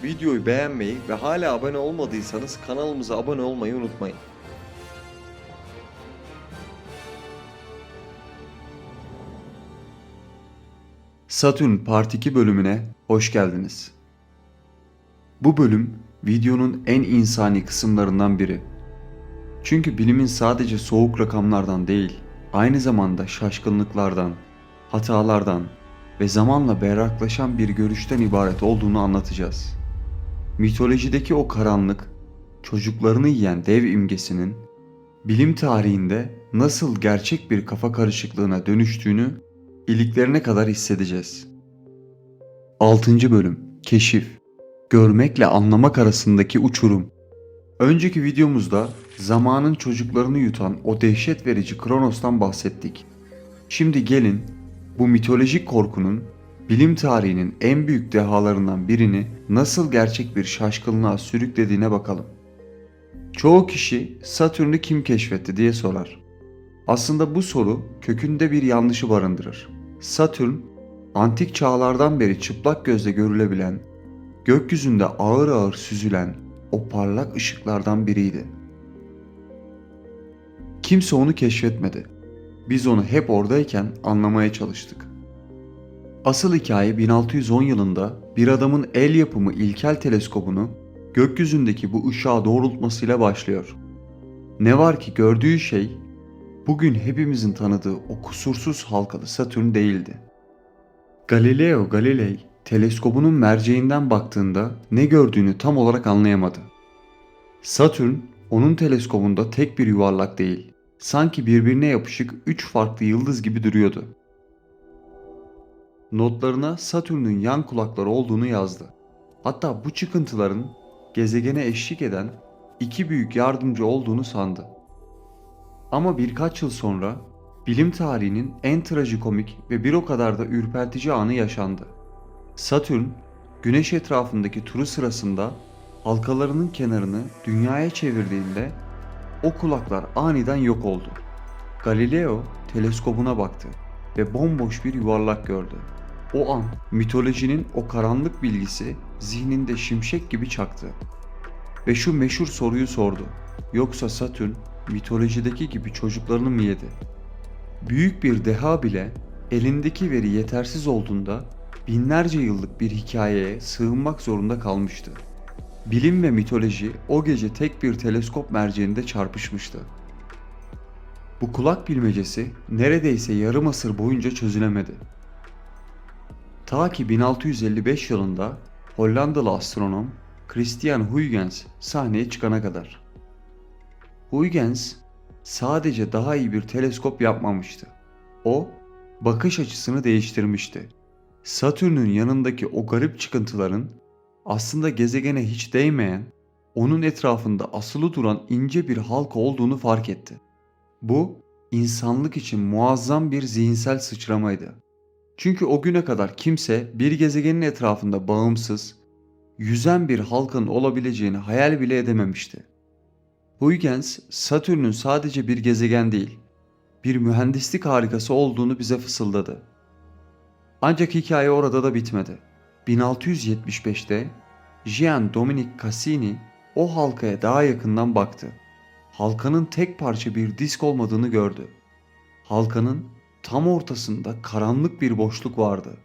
Videoyu beğenmeyi ve hala abone olmadıysanız kanalımıza abone olmayı unutmayın. Satürn Part 2 bölümüne hoş geldiniz. Bu bölüm videonun en insani kısımlarından biri. Çünkü bilimin sadece soğuk rakamlardan değil, aynı zamanda şaşkınlıklardan, hatalardan ve zamanla berraklaşan bir görüşten ibaret olduğunu anlatacağız. Mitolojideki o karanlık, çocuklarını yiyen dev imgesinin bilim tarihinde nasıl gerçek bir kafa karışıklığına dönüştüğünü iliklerine kadar hissedeceğiz. 6. Bölüm Keşif. Görmekle anlamak arasındaki uçurum. Önceki videomuzda zamanın çocuklarını yutan o dehşet verici Kronos'tan bahsettik. Şimdi gelin bu mitolojik korkunun bilim tarihinin en büyük dehalarından birini nasıl gerçek bir şaşkınlığa sürüklediğine bakalım. Çoğu kişi Satürn'ü kim keşfetti diye sorar. Aslında bu soru kökünde bir yanlışı barındırır. Satürn, antik çağlardan beri çıplak gözle görülebilen, gökyüzünde ağır ağır süzülen o parlak ışıklardan biriydi. Kimse onu keşfetmedi. Biz onu hep oradayken anlamaya çalıştık. Asıl hikaye 1610 yılında bir adamın el yapımı ilkel teleskobunu gökyüzündeki bu ışığa doğrultmasıyla başlıyor. Ne var ki gördüğü şey bugün hepimizin tanıdığı o kusursuz halkalı Satürn değildi. Galileo Galilei teleskobunun merceğinden baktığında ne gördüğünü tam olarak anlayamadı. Satürn onun teleskobunda tek bir yuvarlak değil, sanki birbirine yapışık 3 farklı yıldız gibi duruyordu. Notlarına Satürn'ün yan kulakları olduğunu yazdı. Hatta bu çıkıntıların gezegene eşlik eden iki büyük yardımcı olduğunu sandı. Ama birkaç yıl sonra bilim tarihinin en trajikomik ve bir o kadar da ürpertici anı yaşandı. Satürn, Güneş etrafındaki turu sırasında halkalarının kenarını dünyaya çevirdiğinde o kulaklar aniden yok oldu. Galileo teleskobuna baktı ve bomboş bir yuvarlak gördü. O an mitolojinin o karanlık bilgisi zihninde şimşek gibi çaktı. Ve şu meşhur soruyu sordu. Yoksa Satürn mitolojideki gibi çocuklarını mı yedi? Büyük bir deha bile elindeki veri yetersiz olduğunda binlerce yıllık bir hikayeye sığınmak zorunda kalmıştı. Bilim ve mitoloji o gece tek bir teleskop merceğinde çarpışmıştı. Bu kulak bilmecesi neredeyse yarım asır boyunca çözülemedi. Ta ki 1655 yılında Hollandalı astronom Christian Huygens sahneye çıkana kadar. Huygens sadece daha iyi bir teleskop yapmamıştı. O, bakış açısını değiştirmişti. Satürn'ün yanındaki o garip çıkıntıların aslında gezegene hiç değmeyen, onun etrafında asılı duran ince bir halka olduğunu fark etti. Bu, insanlık için muazzam bir zihinsel sıçramaydı. Çünkü o güne kadar kimse bir gezegenin etrafında bağımsız, yüzen bir halkanın olabileceğini hayal bile edememişti. Huygens, Satürn'ün sadece bir gezegen değil, bir mühendislik harikası olduğunu bize fısıldadı. Ancak hikaye orada da bitmedi. 1675'te Jean Dominique Cassini o halkaya daha yakından baktı. Halkanın tek parça bir disk olmadığını gördü. Halkanın tam ortasında karanlık bir boşluk vardı.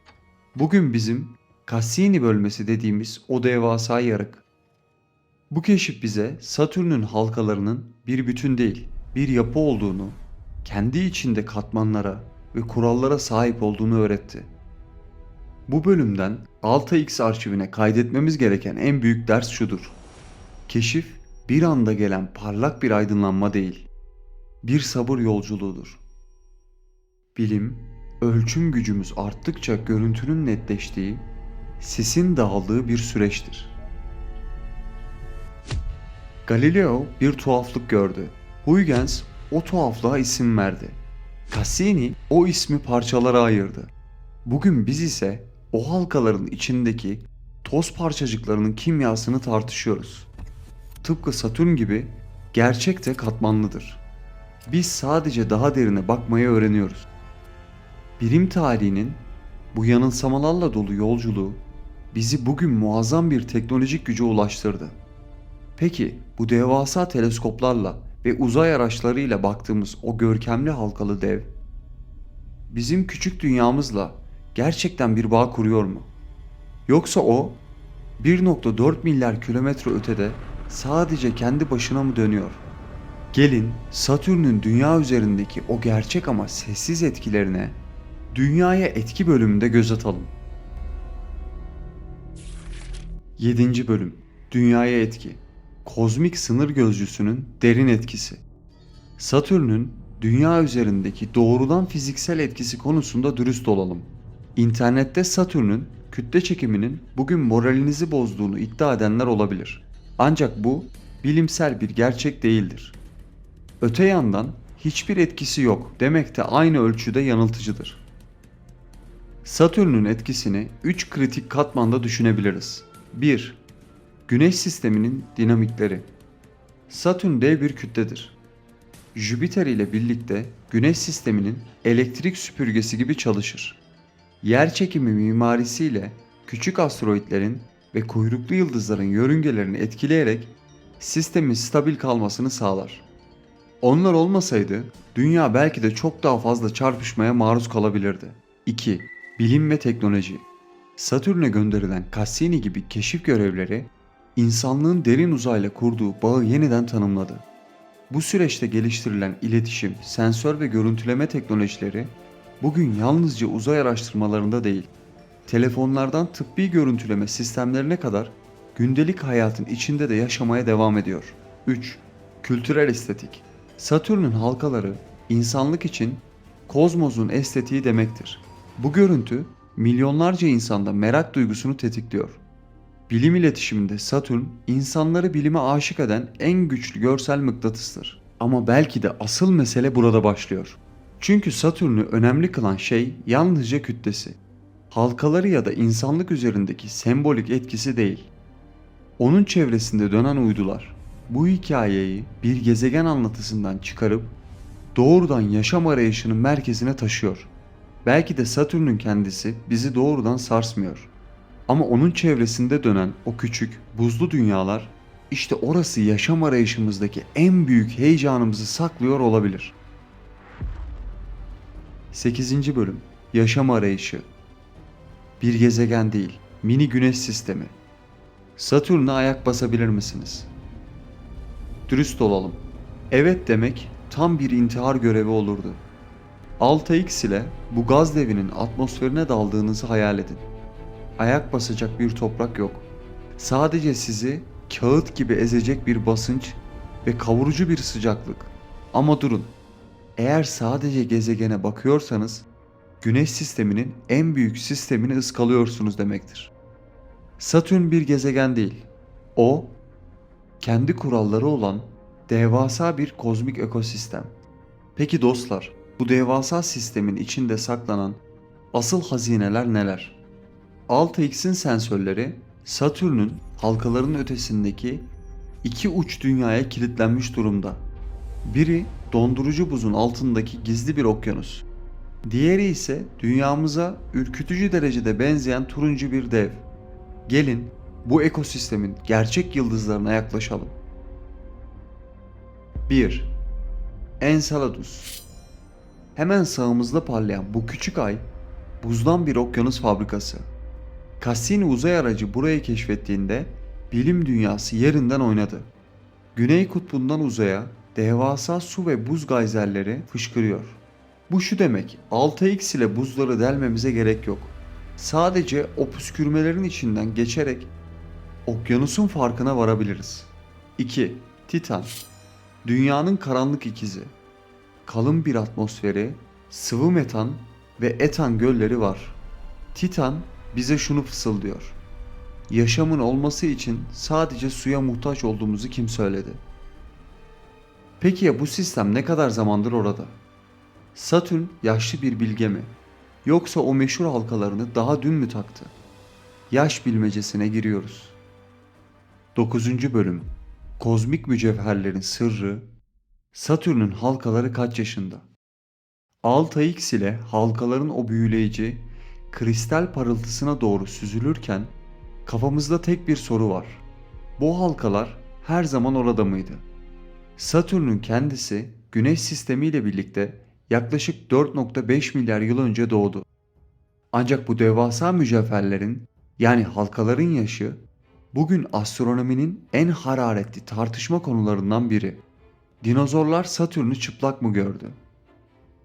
Bugün bizim Cassini bölmesi dediğimiz o devasa yarık. Bu keşif bize Satürn'ün halkalarının bir bütün değil, bir yapı olduğunu, kendi içinde katmanlara ve kurallara sahip olduğunu öğretti. Bu bölümden 6X arşivine kaydetmemiz gereken en büyük ders şudur. Keşif bir anda gelen parlak bir aydınlanma değil, bir sabır yolculuğudur. Bilim, ölçüm gücümüz arttıkça görüntünün netleştiği, sesin dağıldığı bir süreçtir. Galileo bir tuhaflık gördü. Huygens o tuhaflığa isim verdi. Cassini o ismi parçalara ayırdı. Bugün biz ise o halkaların içindeki toz parçacıklarının kimyasını tartışıyoruz. Tıpkı Satürn gibi gerçek de katmanlıdır. Biz sadece daha derine bakmayı öğreniyoruz. Bilim tarihinin bu yanılsamalarla dolu yolculuğu bizi bugün muazzam bir teknolojik güce ulaştırdı. Peki bu devasa teleskoplarla ve uzay araçlarıyla baktığımız o görkemli halkalı dev, bizim küçük dünyamızla gerçekten bir bağ kuruyor mu? Yoksa o 1,4 milyar kilometre ötede sadece kendi başına mı dönüyor? Gelin Satürn'ün dünya üzerindeki o gerçek ama sessiz etkilerine Dünyaya Etki bölümünde göz atalım. 7. bölüm Dünyaya Etki. Kozmik sınır gözcüsünün derin etkisi. Satürn'ün dünya üzerindeki doğrudan fiziksel etkisi konusunda dürüst olalım. İnternette Satürn'ün kütle çekiminin bugün moralinizi bozduğunu iddia edenler olabilir. Ancak bu bilimsel bir gerçek değildir. Öte yandan hiçbir etkisi yok demek de aynı ölçüde yanıltıcıdır. Satürn'ün etkisini 3 kritik katmanda düşünebiliriz. 1. Güneş sisteminin dinamikleri. Satürn dev bir kütledir. Jüpiter ile birlikte Güneş sisteminin elektrik süpürgesi gibi çalışır. Yerçekimi mimarisiyle küçük asteroidlerin ve kuyruklu yıldızların yörüngelerini etkileyerek sistemin stabil kalmasını sağlar. Onlar olmasaydı dünya belki de çok daha fazla çarpışmaya maruz kalabilirdi. 2. Bilim ve teknoloji. Satürn'e gönderilen Cassini gibi keşif görevleri insanlığın derin uzayla kurduğu bağı yeniden tanımladı. Bu süreçte geliştirilen iletişim, sensör ve görüntüleme teknolojileri bugün yalnızca uzay araştırmalarında değil, telefonlardan tıbbi görüntüleme sistemlerine kadar gündelik hayatın içinde de yaşamaya devam ediyor. 3. Kültürel estetik. Satürn'ün halkaları insanlık için kozmosun estetiği demektir. Bu görüntü milyonlarca insanda merak duygusunu tetikliyor. Bilim iletişiminde Satürn insanları bilime aşık eden en güçlü görsel mıknatıstır. Ama belki de asıl mesele burada başlıyor. Çünkü Satürn'ü önemli kılan şey yalnızca kütlesi. Halkaları ya da insanlık üzerindeki sembolik etkisi değil. Onun çevresinde dönen uydular bu hikayeyi bir gezegen anlatısından çıkarıp doğrudan yaşam arayışının merkezine taşıyor. Belki de Satürn'ün kendisi bizi doğrudan sarsmıyor. Ama onun çevresinde dönen o küçük, buzlu dünyalar işte orası yaşam arayışımızdaki en büyük heyecanımızı saklıyor olabilir. 8. bölüm Yaşam arayışı. Bir gezegen değil, mini güneş sistemi. Satürn'e ayak basabilir misiniz? Dürüst olalım. Evet demek tam bir intihar görevi olurdu. 6x ile bu gaz devinin atmosferine daldığınızı hayal edin. Ayak basacak bir toprak yok. Sadece sizi kağıt gibi ezecek bir basınç ve kavurucu bir sıcaklık. Ama durun. Eğer sadece gezegene bakıyorsanız Güneş sisteminin en büyük sistemini ıskalıyorsunuz demektir. Satürn bir gezegen değil. O, kendi kuralları olan devasa bir kozmik ekosistem. Peki dostlar, bu devasa sistemin içinde saklanan asıl hazineler neler? 6x'in sensörleri Satürn'ün halkaların ötesindeki iki uç dünyaya kilitlenmiş durumda. Biri dondurucu buzun altındaki gizli bir okyanus. Diğeri ise dünyamıza ürkütücü derecede benzeyen turuncu bir dev. Gelin bu ekosistemin gerçek yıldızlarına yaklaşalım. 1. Enceladus. Hemen sağımızda parlayan bu küçük ay buzdan bir okyanus fabrikası. Cassini uzay aracı burayı keşfettiğinde bilim dünyası yerinden oynadı. Güney kutbundan uzaya devasa su ve buz gayzerleri fışkırıyor. Bu şu demek, 6x ile buzları delmemize gerek yok. Sadece o püskürmelerin içinden geçerek okyanusun farkına varabiliriz. 2. Titan. Dünyanın karanlık ikizi. Kalın bir atmosferi, sıvı metan ve etan gölleri var. Titan bize şunu fısıldıyor. Yaşamın olması için sadece suya muhtaç olduğumuzu kim söyledi? Peki ya bu sistem ne kadar zamandır orada? Satürn yaşlı bir bilge mi? Yoksa o meşhur halkalarını daha dün mü taktı? Yaş bilmecesine giriyoruz. 9. bölüm Kozmik mücevherlerin sırrı. Satürn'ün halkaları kaç yaşında? 6x ile halkaların o büyüleyici kristal parıltısına doğru süzülürken Kafamızda tek bir soru var. Bu halkalar her zaman orada mıydı? Satürn'ün kendisi Güneş sistemi ile birlikte yaklaşık 4,5 milyar yıl önce doğdu. Ancak bu devasa mücevherlerin yani halkaların yaşı bugün astronominin en hararetli tartışma konularından biri. Dinozorlar Satürn'ü çıplak mı gördü?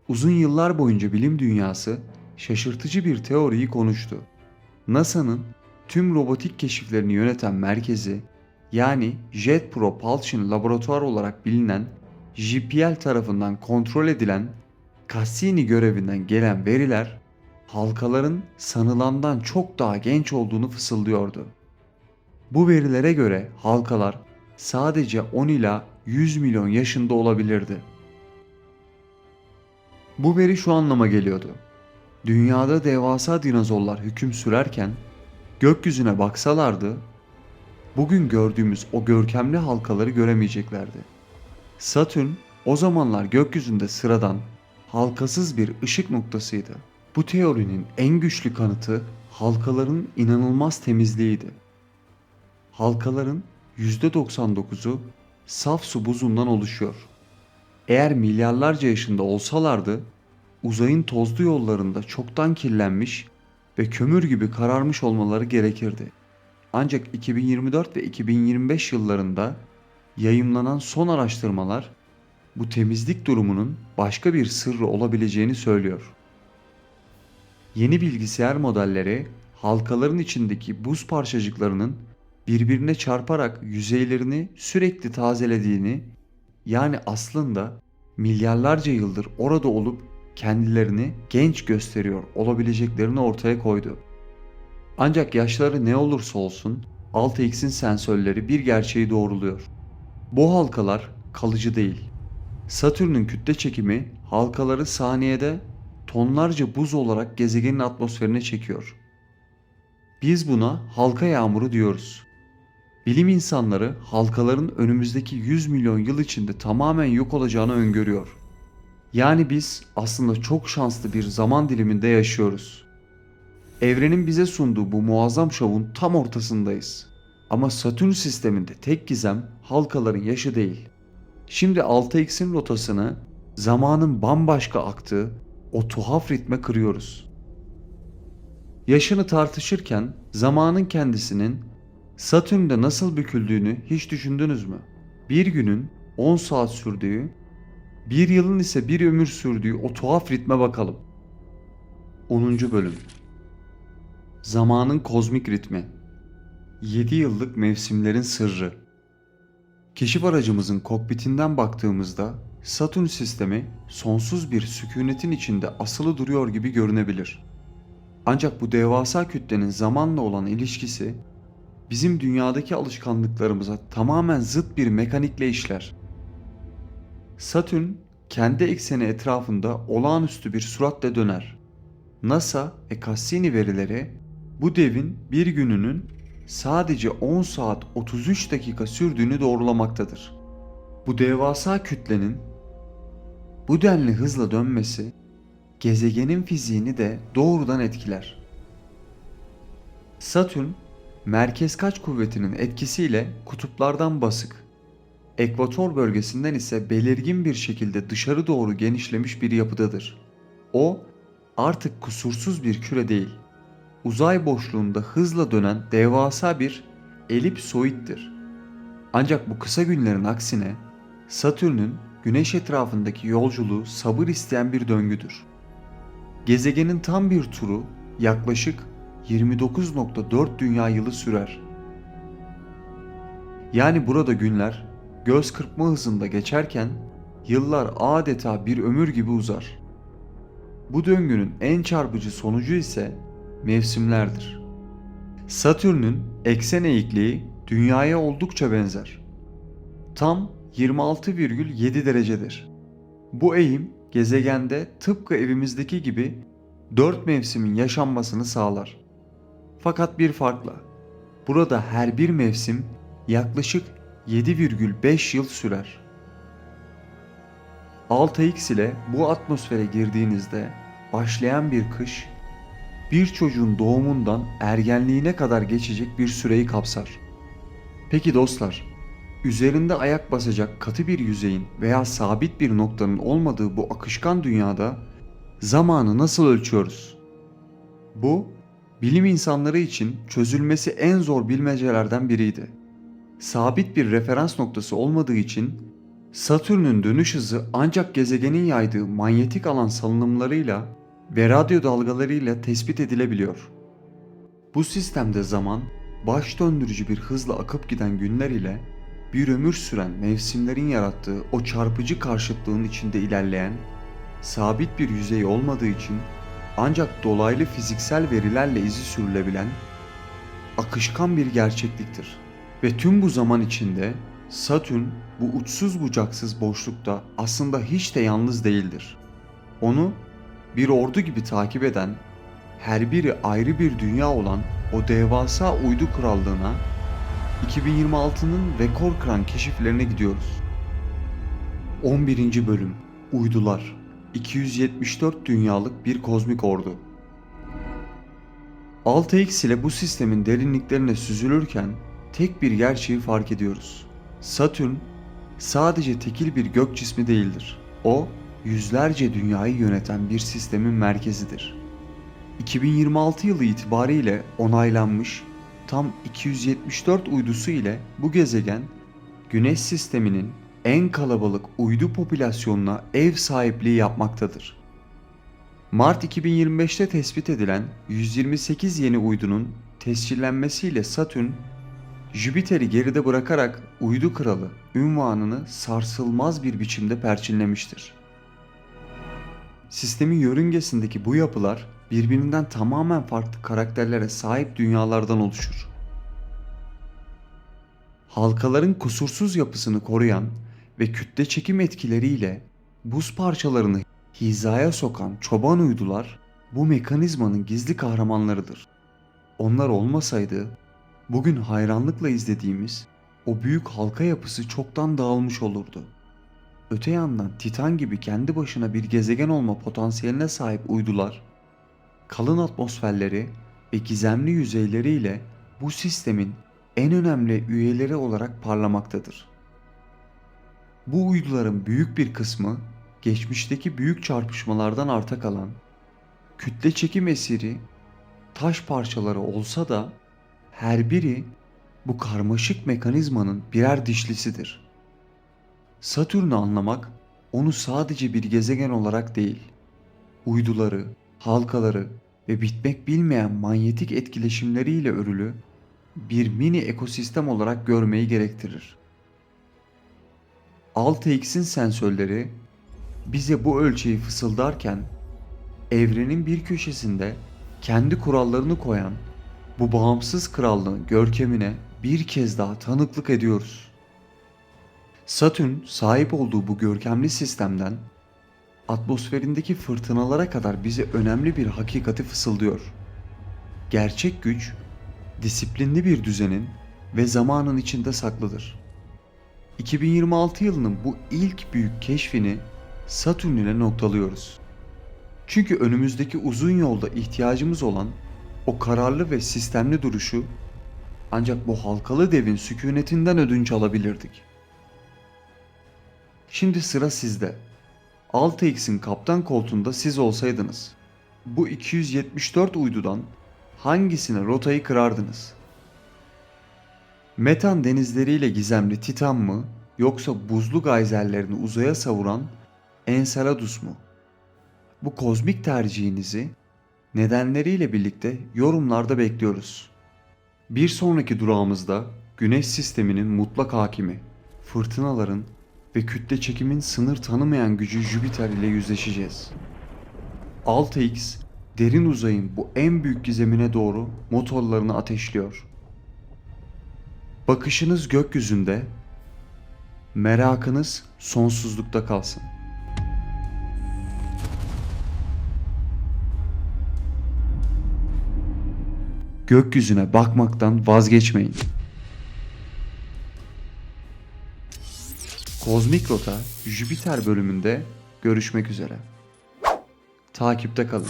Uzun yıllar boyunca bilim dünyası şaşırtıcı bir teoriyi konuştu. NASA'nın tüm robotik keşiflerini yöneten merkezi yani Jet Propulsion Laboratuvar olarak bilinen JPL tarafından kontrol edilen Cassini görevinden gelen veriler halkaların sanılandan çok daha genç olduğunu fısıldıyordu. Bu verilere göre halkalar sadece 10 ila 100 milyon yaşında olabilirdi. Bu veri şu anlama geliyordu. Dünyada devasa dinozorlar hüküm sürerken gökyüzüne baksalardı bugün gördüğümüz o görkemli halkaları göremeyeceklerdi. Satürn o zamanlar gökyüzünde sıradan, halkasız bir ışık noktasıydı. Bu teorinin en güçlü kanıtı halkaların inanılmaz temizliğiydi. Halkaların %99'u saf su buzundan oluşuyor. Eğer milyarlarca yaşında olsalardı, uzayın tozlu yollarında çoktan kirlenmiş ve kömür gibi kararmış olmaları gerekirdi. Ancak 2024 ve 2025 yıllarında yayımlanan son araştırmalar bu temizlik durumunun başka bir sırrı olabileceğini söylüyor. Yeni bilgisayar modelleri halkaların içindeki buz parçacıklarının birbirine çarparak yüzeylerini sürekli tazelediğini, yani aslında milyarlarca yıldır orada olup kendilerini genç gösteriyor olabileceklerini ortaya koydu. Ancak yaşları ne olursa olsun 6X'in sensörleri bir gerçeği doğruluyor. Bu halkalar kalıcı değil. Satürn'ün kütle çekimi halkaları saniyede tonlarca buz olarak gezegenin atmosferine çekiyor. Biz buna halka yağmuru diyoruz. Bilim insanları halkaların önümüzdeki 100 milyon yıl içinde tamamen yok olacağını öngörüyor. Yani biz aslında çok şanslı bir zaman diliminde yaşıyoruz. Evrenin bize sunduğu bu muazzam şovun tam ortasındayız. Ama Satürn sisteminde tek gizem halkaların yaşı değil. Şimdi 6X'in rotasını zamanın bambaşka aktığı o tuhaf ritme kırıyoruz. Yaşını tartışırken zamanın kendisinin Satürn'de nasıl büküldüğünü hiç düşündünüz mü? Bir günün 10 saat sürdüğü, bir yılın ise bir ömür sürdüğü o tuhaf ritme bakalım. 10. Bölüm Zamanın kozmik ritmi 7 yıllık mevsimlerin sırrı. Keşif aracımızın kokpitinden baktığımızda Satürn sistemi sonsuz bir sükunetin içinde asılı duruyor gibi görünebilir. Ancak bu devasa kütlenin zamanla olan ilişkisi bizim dünyadaki alışkanlıklarımıza tamamen zıt bir mekanikle işler. Satürn kendi ekseni etrafında olağanüstü bir süratle döner. NASA ve Cassini verileri bu devin bir gününün sadece 10 saat 33 dakika sürdüğünü doğrulamaktadır. Bu devasa kütlenin bu denli hızla dönmesi gezegenin fiziğini de doğrudan etkiler. Satürn, merkez kaç kuvvetinin etkisiyle kutuplardan basık, ekvator bölgesinden ise belirgin bir şekilde dışarı doğru genişlemiş bir yapıdadır. O, artık kusursuz bir küre değil, uzay boşluğunda hızla dönen devasa bir elipsoiddir. Ancak bu kısa günlerin aksine Satürn'ün Güneş etrafındaki yolculuğu sabır isteyen bir döngüdür. Gezegenin tam bir turu yaklaşık 29,4 dünya yılı sürer. Yani burada günler göz kırpma hızında geçerken yıllar adeta bir ömür gibi uzar. Bu döngünün en çarpıcı sonucu ise mevsimlerdir. Satürn'ün eksen eğikliği Dünya'ya oldukça benzer. Tam 26,7 derecedir. Bu eğim gezegende tıpkı evimizdeki gibi 4 mevsimin yaşanmasını sağlar. Fakat bir farkla, burada her bir mevsim yaklaşık 7,5 yıl sürer. 6X ile bu atmosfere girdiğinizde başlayan bir kış bir çocuğun doğumundan ergenliğine kadar geçecek bir süreyi kapsar. Peki dostlar, üzerinde ayak basacak katı bir yüzeyin veya sabit bir noktanın olmadığı bu akışkan dünyada zamanı nasıl ölçüyoruz? Bu, bilim insanları için çözülmesi en zor bilmecelerden biriydi. Sabit bir referans noktası olmadığı için Satürn'ün dönüş hızı ancak gezegenin yaydığı manyetik alan salınımlarıyla ve radyo dalgalarıyla tespit edilebiliyor. Bu sistemde zaman, baş döndürücü bir hızla akıp giden günler ile bir ömür süren mevsimlerin yarattığı o çarpıcı karşıtlığın içinde ilerleyen, sabit bir yüzey olmadığı için ancak dolaylı fiziksel verilerle izi sürülebilen akışkan bir gerçekliktir. Ve tüm bu zaman içinde Satürn bu uçsuz bucaksız boşlukta aslında hiç de yalnız değildir. Onu bir ordu gibi takip eden, her biri ayrı bir dünya olan o devasa uydu krallığına 2026'nın rekor kıran keşiflerine gidiyoruz. 11. Bölüm Uydular 274 dünyalık bir kozmik ordu. 6X ile bu sistemin derinliklerine süzülürken tek bir gerçeği fark ediyoruz. Satürn sadece tekil bir gök cismi değildir. O, yüzlerce dünyayı yöneten bir sistemin merkezidir. 2026 yılı itibariyle onaylanmış tam 274 uydusu ile bu gezegen, Güneş sisteminin en kalabalık uydu popülasyonuna ev sahipliği yapmaktadır. Mart 2025'te tespit edilen 128 yeni uydunun tescillenmesiyle Satürn, Jüpiter'i geride bırakarak uydu kralı unvanını sarsılmaz bir biçimde perçinlemiştir. Sistemin yörüngesindeki bu yapılar birbirinden tamamen farklı karakterlere sahip dünyalardan oluşur. Halkaların kusursuz yapısını koruyan ve kütle çekim etkileriyle buz parçalarını hizaya sokan çoban uydular bu mekanizmanın gizli kahramanlarıdır. Onlar olmasaydı bugün hayranlıkla izlediğimiz o büyük halka yapısı çoktan dağılmış olurdu. Öte yandan Titan gibi kendi başına bir gezegen olma potansiyeline sahip uydular, kalın atmosferleri ve gizemli yüzeyleriyle bu sistemin en önemli üyeleri olarak parlamaktadır. Bu uyduların büyük bir kısmı geçmişteki büyük çarpışmalardan arta kalan, kütle çekim esiri taş parçaları olsa da her biri bu karmaşık mekanizmanın birer dişlisidir. Satürn'ü anlamak, onu sadece bir gezegen olarak değil, uyduları, halkaları ve bitmek bilmeyen manyetik etkileşimleriyle örülü bir mini ekosistem olarak görmeyi gerektirir. 6X'in sensörleri bize bu ölçeği fısıldarken, evrenin bir köşesinde kendi kurallarını koyan bu bağımsız krallığın görkemine bir kez daha tanıklık ediyoruz. Satürn sahip olduğu bu görkemli sistemden atmosferindeki fırtınalara kadar bize önemli bir hakikati fısıldıyor. Gerçek güç, disiplinli bir düzenin ve zamanın içinde saklıdır. 2026 yılının bu ilk büyük keşfini Satürn ile noktalıyoruz. Çünkü önümüzdeki uzun yolda ihtiyacımız olan o kararlı ve sistemli duruşu ancak bu halkalı devin sükunetinden ödünç alabilirdik. Şimdi sıra sizde. 6X'in kaptan koltuğunda siz olsaydınız, bu 274 uydudan hangisine rotayı kırardınız? Metan denizleriyle gizemli Titan mı, yoksa buzlu gayzerlerini uzaya savuran Enceladus mu? Bu kozmik tercihinizi nedenleriyle birlikte yorumlarda bekliyoruz. Bir sonraki durağımızda Güneş sisteminin mutlak hakimi, fırtınaların ve kütle çekimin sınır tanımayan gücü Jüpiter ile yüzleşeceğiz. 6X, derin uzayın bu en büyük gizemine doğru motorlarını ateşliyor. Bakışınız gökyüzünde, merakınız sonsuzlukta kalsın. Gökyüzüne bakmaktan vazgeçmeyin. Kozmik Rota Jüpiter bölümünde görüşmek üzere. Takipte kalın.